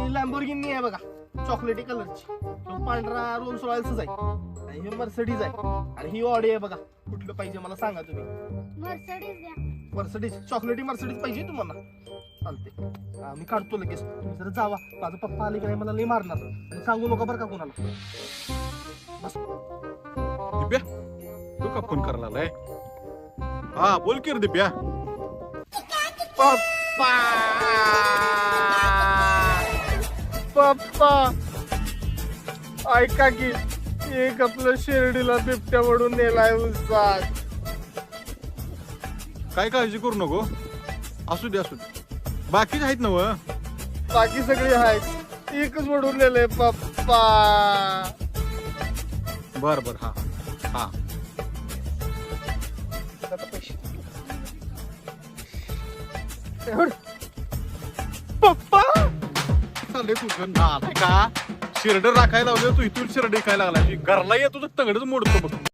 आणि लॅम्बोर्गिनी आहे बघा, चॉकलेटी कलरची. तो पांढरा रोल्स रॉयल्सच आहे. आणि हे मर्सिडीज आहे. आणि ही ऑडी आहे बघा. कुठलं पाहिजे मला सांगा तुम्ही. मर्सिडीज द्या. मर्सिडीज, चॉकलेटी मर्सिडीज पाहिजे तुम्हाला. चालते, मी काढतो लगेच. तुम्ही जर जावा, माझा पप्पा आले की नाही मला लई मारणार. आणि सांगू नका बरं का कोणाला. बस. दिप्या तू का फोन करायला आलाय? हा बोल की रे दिप्या. पप्पा पप्पा ऐका की, एक आपलं शिर्डीला बिबट्या म्हणून नेलाय उसात. काय काळजी करू नको, असू दे असू दे. बाकीच आहेत ना व? बाकी सगळे आहेत, एकच म्हणून नेलंय पप्पा. बर बर, हा हा. पप्पा चाललंय तुझं नालाय का? शिरड राखायला लावलं तू, इथून शिरड खायला लागला. घरला ये तुझं तंगडच मोडतो बघ.